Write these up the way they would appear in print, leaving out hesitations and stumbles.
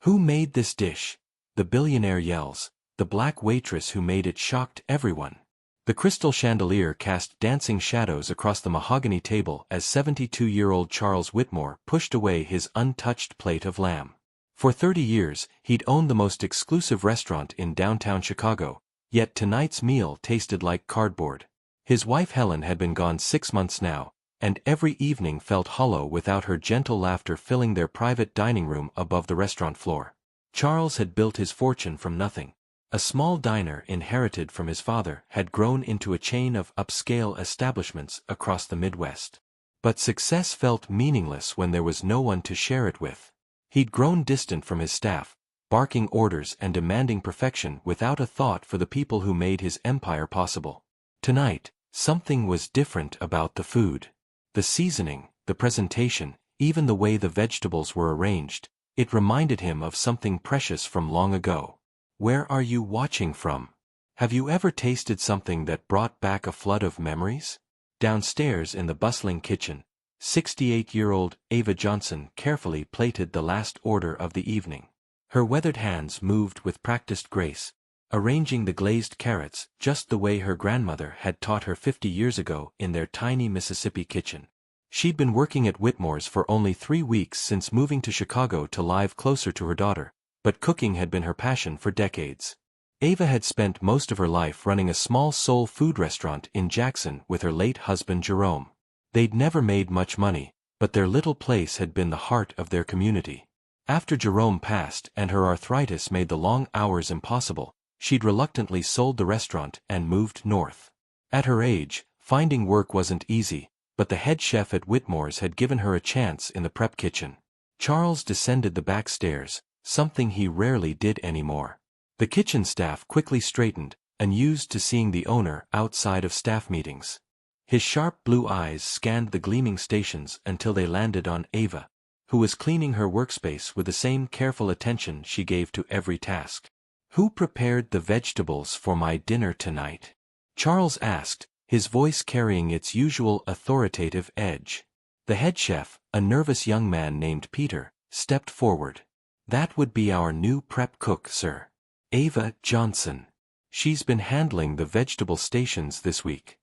"Who made this dish?" The billionaire yells. The black waitress who made it shocked everyone. The crystal chandelier cast dancing shadows across the mahogany table as 72-year-old Charles Whitmore pushed away his untouched plate of lamb. For 30 years, he'd owned the most exclusive restaurant in downtown Chicago, yet tonight's meal tasted like cardboard. His wife Helen had been gone 6 months now, and every evening felt hollow without her gentle laughter filling their private dining room above the restaurant floor. Charles had built his fortune from nothing. A small diner inherited from his father had grown into a chain of upscale establishments across the Midwest. But success felt meaningless when there was no one to share it with. He'd grown distant from his staff, barking orders and demanding perfection without a thought for the people who made his empire possible. Tonight, something was different about the food. The seasoning, the presentation, even the way the vegetables were arranged, it reminded him of something precious from long ago. Where are you watching from? Have you ever tasted something that brought back a flood of memories? Downstairs in the bustling kitchen, 68-year-old Ava Johnson carefully plated the last order of the evening. Her weathered hands moved with practiced grace, arranging the glazed carrots just the way her grandmother had taught her 50 years ago in their tiny Mississippi kitchen. She'd been working at Whitmore's for only 3 weeks since moving to Chicago to live closer to her daughter, but cooking had been her passion for decades. Ava had spent most of her life running a small soul food restaurant in Jackson with her late husband Jerome. They'd never made much money, but their little place had been the heart of their community. After Jerome passed and her arthritis made the long hours impossible, she'd reluctantly sold the restaurant and moved north. At her age, finding work wasn't easy, but the head chef at Whitmore's had given her a chance in the prep kitchen. Charles descended the back stairs, something he rarely did anymore. The kitchen staff quickly straightened, unused to seeing the owner outside of staff meetings. His sharp blue eyes scanned the gleaming stations until they landed on Ava, who was cleaning her workspace with the same careful attention she gave to every task. "Who prepared the vegetables for my dinner tonight?" Charles asked, his voice carrying its usual authoritative edge. The head chef, a nervous young man named Peter, stepped forward. "That would be our new prep cook, sir. Ava Johnson. She's been handling the vegetable stations this week."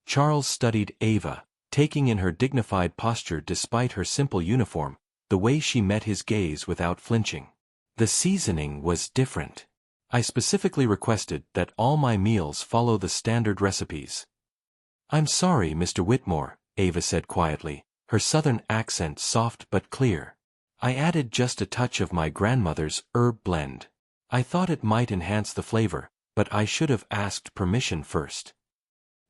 Charles studied Ava, taking in her dignified posture despite her simple uniform, the way she met his gaze without flinching. "The seasoning was different. I specifically requested that all my meals follow the standard recipes." "I'm sorry, Mr. Whitmore," Ava said quietly, her southern accent soft but clear. "I added just a touch of my grandmother's herb blend. I thought it might enhance the flavor, but I should have asked permission first."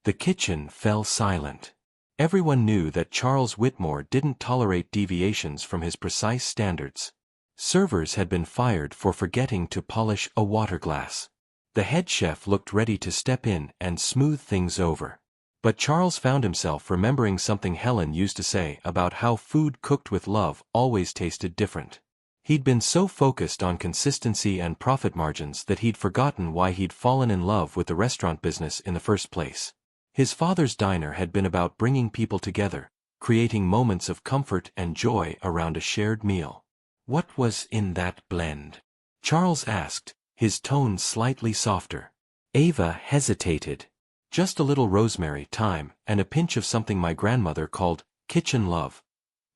The kitchen fell silent. Everyone knew that Charles Whitmore didn't tolerate deviations from his precise standards. Servers had been fired for forgetting to polish a water glass. The head chef looked ready to step in and smooth things over. But Charles found himself remembering something Helen used to say about how food cooked with love always tasted different. He'd been so focused on consistency and profit margins that he'd forgotten why he'd fallen in love with the restaurant business in the first place. His father's diner had been about bringing people together, creating moments of comfort and joy around a shared meal. "What was in that blend?" Charles asked, his tone slightly softer. Ava hesitated. "Just a little rosemary, thyme, and a pinch of something my grandmother called kitchen love.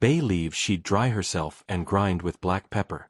Bay leaves she'd dry herself and grind with black pepper."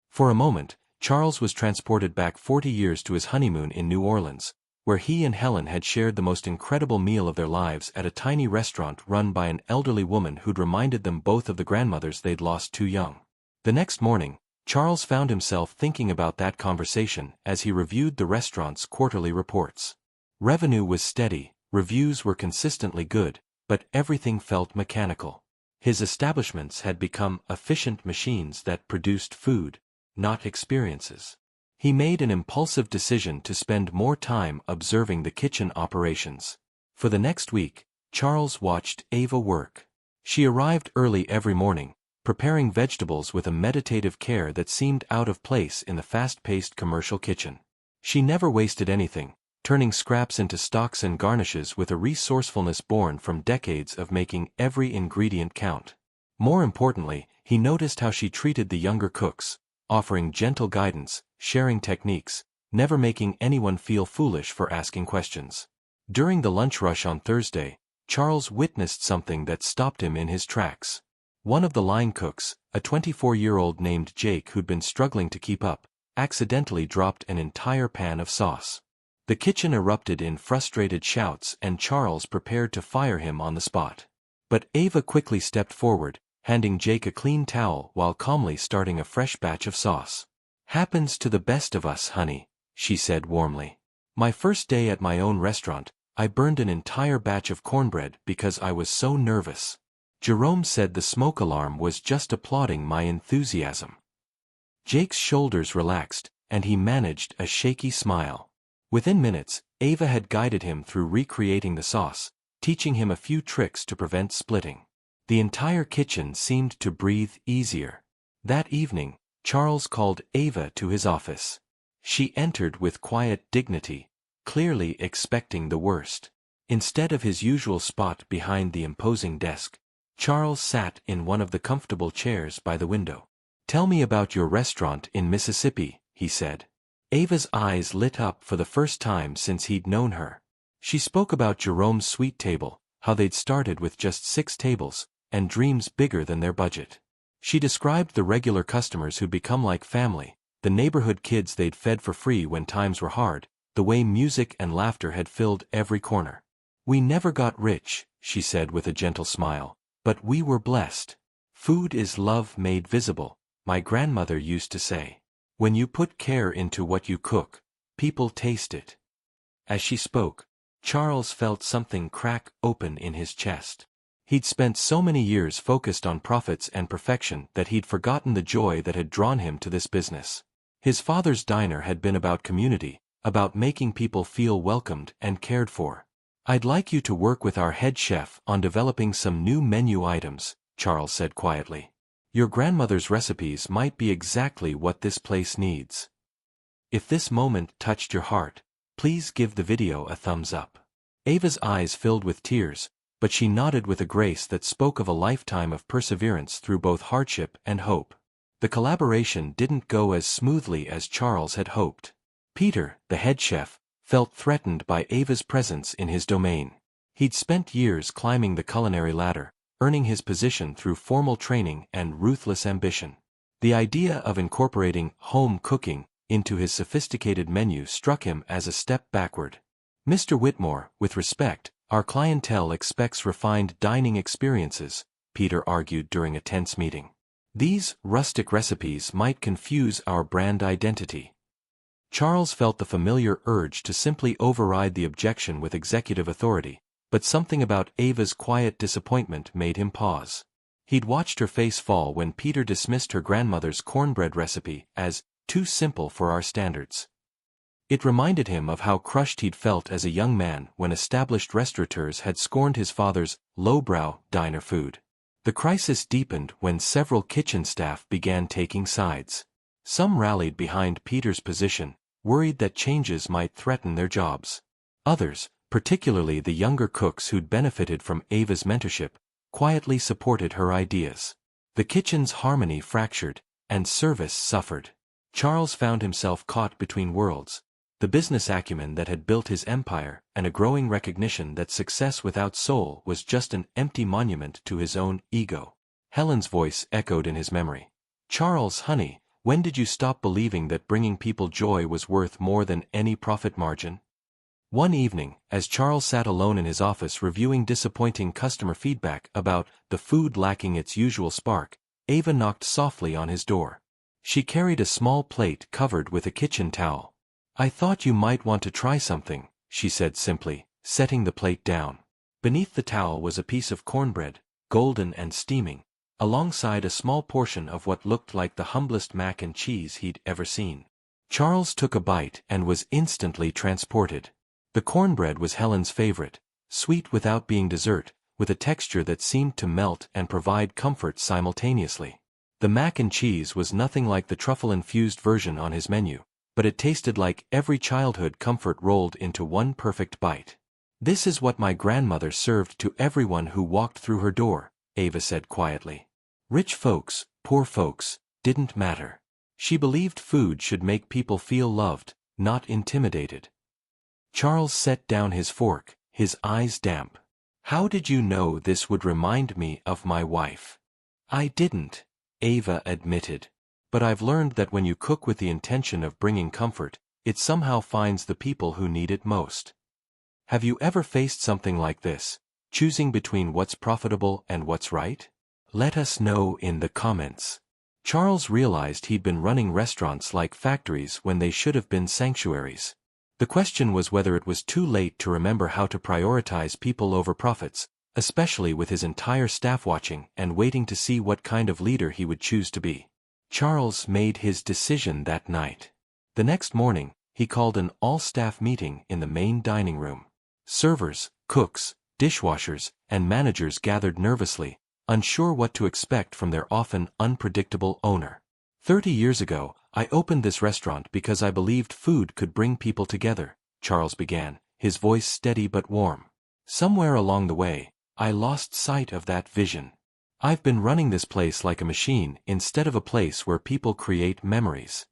For a moment, Charles was transported back 40 years to his honeymoon in New Orleans, where he and Helen had shared the most incredible meal of their lives at a tiny restaurant run by an elderly woman who'd reminded them both of the grandmothers they'd lost too young. The next morning, Charles found himself thinking about that conversation as he reviewed the restaurant's quarterly reports. Revenue was steady, reviews were consistently good, but everything felt mechanical. His establishments had become efficient machines that produced food, not experiences. He made an impulsive decision to spend more time observing the kitchen operations. For the next week, Charles watched Ava work. She arrived early every morning, preparing vegetables with a meditative care that seemed out of place in the fast-paced commercial kitchen. She never wasted anything, turning scraps into stocks and garnishes with a resourcefulness born from decades of making every ingredient count. More importantly, he noticed how she treated the younger cooks, offering gentle guidance, sharing techniques, never making anyone feel foolish for asking questions. During the lunch rush on Thursday, Charles witnessed something that stopped him in his tracks. One of the line cooks, a 24-year-old named Jake who'd been struggling to keep up, accidentally dropped an entire pan of sauce. The kitchen erupted in frustrated shouts and Charles prepared to fire him on the spot. But Ava quickly stepped forward, handing Jake a clean towel while calmly starting a fresh batch of sauce. "Happens to the best of us, honey," she said warmly. "My first day at my own restaurant, I burned an entire batch of cornbread because I was so nervous. Jerome said the smoke alarm was just applauding my enthusiasm." Jake's shoulders relaxed, and he managed a shaky smile. Within minutes, Ava had guided him through recreating the sauce, teaching him a few tricks to prevent splitting. The entire kitchen seemed to breathe easier. That evening, Charles called Ava to his office. She entered with quiet dignity, clearly expecting the worst. Instead of his usual spot behind the imposing desk, Charles sat in one of the comfortable chairs by the window. "Tell me about your restaurant in Mississippi," he said. Ava's eyes lit up for the first time since he'd known her. She spoke about Jerome's sweet table, how they'd started with just 6 tables, and dreams bigger than their budget. She described the regular customers who'd become like family, the neighborhood kids they'd fed for free when times were hard, the way music and laughter had filled every corner. "We never got rich," she said with a gentle smile, "but we were blessed. Food is love made visible, my grandmother used to say. When you put care into what you cook, people taste it." As she spoke, Charles felt something crack open in his chest. He'd spent so many years focused on profits and perfection that he'd forgotten the joy that had drawn him to this business. His father's diner had been about community, about making people feel welcomed and cared for. "I'd like you to work with our head chef on developing some new menu items," Charles said quietly. "Your grandmother's recipes might be exactly what this place needs." If this moment touched your heart, please give the video a thumbs up. Ava's eyes filled with tears, but she nodded with a grace that spoke of a lifetime of perseverance through both hardship and hope. The collaboration didn't go as smoothly as Charles had hoped. Peter, the head chef, felt threatened by Ava's presence in his domain. He'd spent years climbing the culinary ladder, earning his position through formal training and ruthless ambition. The idea of incorporating home cooking into his sophisticated menu struck him as a step backward. "Mr. Whitmore, with respect, our clientele expects refined dining experiences," Peter argued during a tense meeting. "These rustic recipes might confuse our brand identity." Charles felt the familiar urge to simply override the objection with executive authority, but something about Ava's quiet disappointment made him pause. He'd watched her face fall when Peter dismissed her grandmother's cornbread recipe as too simple for our standards. It reminded him of how crushed he'd felt as a young man when established restaurateurs had scorned his father's lowbrow diner food. The crisis deepened when several kitchen staff began taking sides. Some rallied behind Peter's position, worried that changes might threaten their jobs. Others, particularly the younger cooks who'd benefited from Ava's mentorship, quietly supported her ideas. The kitchen's harmony fractured, and service suffered. Charles found himself caught between worlds, the business acumen that had built his empire and a growing recognition that success without soul was just an empty monument to his own ego. Helen's voice echoed in his memory. "Charles, honey, when did you stop believing that bringing people joy was worth more than any profit margin?" One evening, as Charles sat alone in his office reviewing disappointing customer feedback about the food lacking its usual spark, Ava knocked softly on his door. She carried a small plate covered with a kitchen towel. "I thought you might want to try something," she said simply, setting the plate down. Beneath the towel was a piece of cornbread, golden and steaming, alongside a small portion of what looked like the humblest mac and cheese he'd ever seen. Charles took a bite and was instantly transported. The cornbread was Helen's favorite, sweet without being dessert, with a texture that seemed to melt and provide comfort simultaneously. The mac and cheese was nothing like the truffle-infused version on his menu, but it tasted like every childhood comfort rolled into one perfect bite. "This is what my grandmother served to everyone who walked through her door," Ava said quietly. "Rich folks, poor folks, didn't matter. She believed food should make people feel loved, not intimidated. Charles set down his fork, his eyes damp. "How did you know this would remind me of my wife?" "I didn't," Ava admitted. "But I've learned that when you cook with the intention of bringing comfort, it somehow finds the people who need it most." Have you ever faced something like this, choosing between what's profitable and what's right? Let us know in the comments. Charles realized he'd been running restaurants like factories when they should have been sanctuaries. The question was whether it was too late to remember how to prioritize people over profits, especially with his entire staff watching and waiting to see what kind of leader he would choose to be. Charles made his decision that night. The next morning, he called an all-staff meeting in the main dining room. Servers, cooks, dishwashers, and managers gathered nervously, unsure what to expect from their often unpredictable owner. 30 years ago, I opened this restaurant because I believed food could bring people together, Charles began, his voice steady but warm. Somewhere along the way, I lost sight of that vision. I've been running this place like a machine instead of a place where people create memories.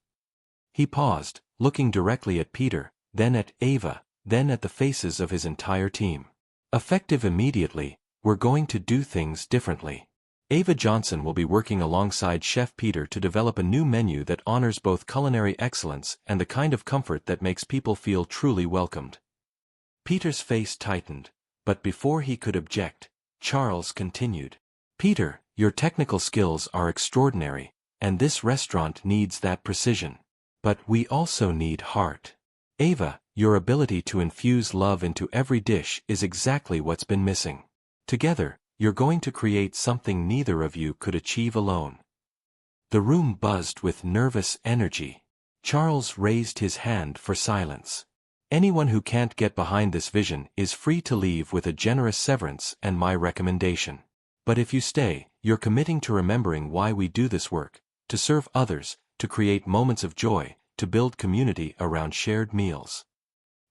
He paused, looking directly at Peter, then at Ava, then at the faces of his entire team. Effective immediately, we're going to do things differently. Ava Johnson will be working alongside Chef Peter to develop a new menu that honors both culinary excellence and the kind of comfort that makes people feel truly welcomed. Peter's face tightened, but before he could object, Charles continued. "Peter, your technical skills are extraordinary, and this restaurant needs that precision. But we also need heart. Ava, your ability to infuse love into every dish is exactly what's been missing. Together, you're going to create something neither of you could achieve alone." The room buzzed with nervous energy. Charles raised his hand for silence. "Anyone who can't get behind this vision is free to leave with a generous severance and my recommendation. But if you stay, you're committing to remembering why we do this work, to serve others, to create moments of joy, to build community around shared meals."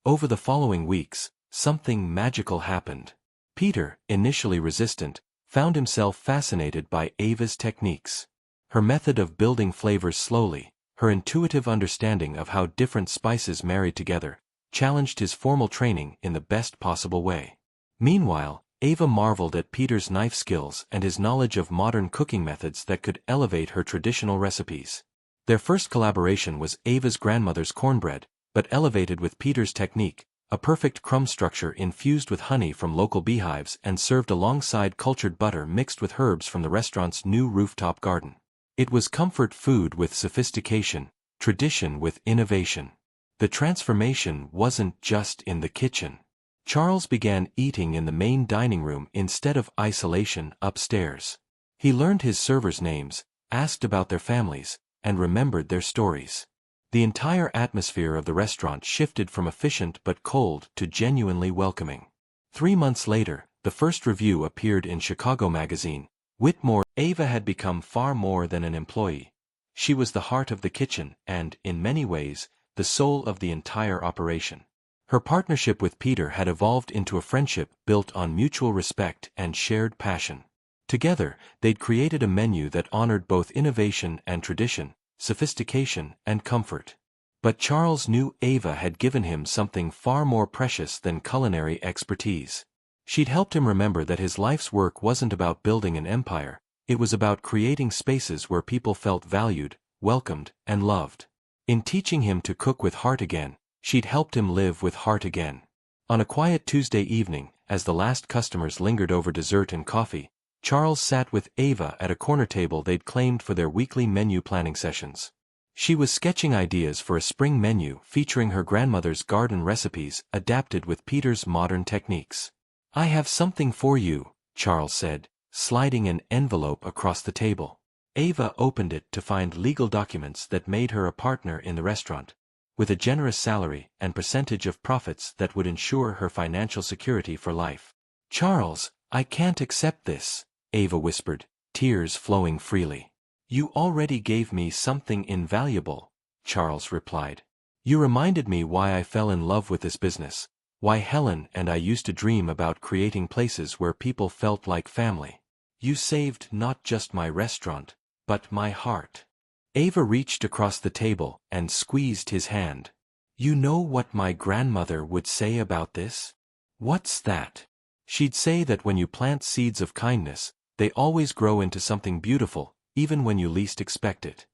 Over the following weeks, something magical happened. Peter, initially resistant, found himself fascinated by Ava's techniques. Her method of building flavors slowly, her intuitive understanding of how different spices married together, challenged his formal training in the best possible way. Meanwhile, Ava marveled at Peter's knife skills and his knowledge of modern cooking methods that could elevate her traditional recipes. Their first collaboration was Ava's grandmother's cornbread, but elevated with Peter's technique, a perfect crumb structure infused with honey from local beehives and served alongside cultured butter mixed with herbs from the restaurant's new rooftop garden. It was comfort food with sophistication, tradition with innovation. The transformation wasn't just in the kitchen. Charles began eating in the main dining room instead of isolation upstairs. He learned his servers' names, asked about their families, and remembered their stories. The entire atmosphere of the restaurant shifted from efficient but cold to genuinely welcoming. 3 months later, the first review appeared in Chicago Magazine. Whitmore. Ava had become far more than an employee. She was the heart of the kitchen and, in many ways, the soul of the entire operation. Her partnership with Peter had evolved into a friendship built on mutual respect and shared passion. Together, they'd created a menu that honored both innovation and tradition, sophistication and comfort. But Charles knew Ava had given him something far more precious than culinary expertise. She'd helped him remember that his life's work wasn't about building an empire, it was about creating spaces where people felt valued, welcomed, and loved. In teaching him to cook with heart again, she'd helped him live with heart again. On a quiet Tuesday evening, as the last customers lingered over dessert and coffee, Charles sat with Ava at a corner table they'd claimed for their weekly menu planning sessions. She was sketching ideas for a spring menu featuring her grandmother's garden recipes adapted with Peter's modern techniques. "I have something for you," Charles said, sliding an envelope across the table. Ava opened it to find legal documents that made her a partner in the restaurant, with a generous salary and percentage of profits that would ensure her financial security for life. "Charles, I can't accept this," Ava whispered, tears flowing freely. "You already gave me something invaluable," Charles replied. "You reminded me why I fell in love with this business, why Helen and I used to dream about creating places where people felt like family. You saved not just my restaurant, but my heart." Ava reached across the table and squeezed his hand. You know what my grandmother would say about this? What's that? She'd say that when you plant seeds of kindness, they always grow into something beautiful, even when you least expect it.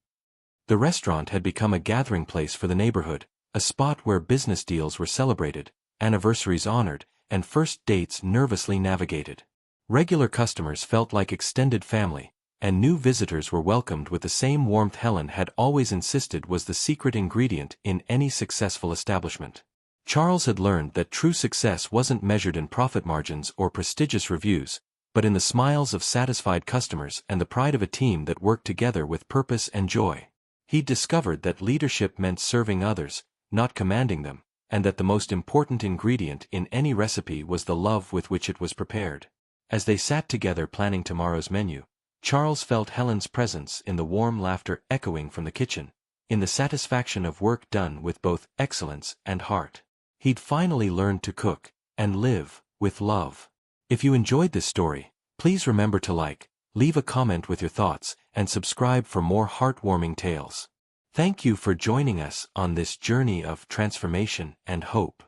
The restaurant had become a gathering place for the neighborhood, a spot where business deals were celebrated, anniversaries honored, and first dates nervously navigated. Regular customers felt like extended family, and new visitors were welcomed with the same warmth Helen had always insisted was the secret ingredient in any successful establishment. Charles had learned that true success wasn't measured in profit margins or prestigious reviews, but in the smiles of satisfied customers and the pride of a team that worked together with purpose and joy. He'd discovered that leadership meant serving others, not commanding them, and that the most important ingredient in any recipe was the love with which it was prepared. As they sat together planning tomorrow's menu, Charles felt Helen's presence in the warm laughter echoing from the kitchen, in the satisfaction of work done with both excellence and heart. He'd finally learned to cook and live with love. If you enjoyed this story, please remember to like, leave a comment with your thoughts, and subscribe for more heartwarming tales. Thank you for joining us on this journey of transformation and hope.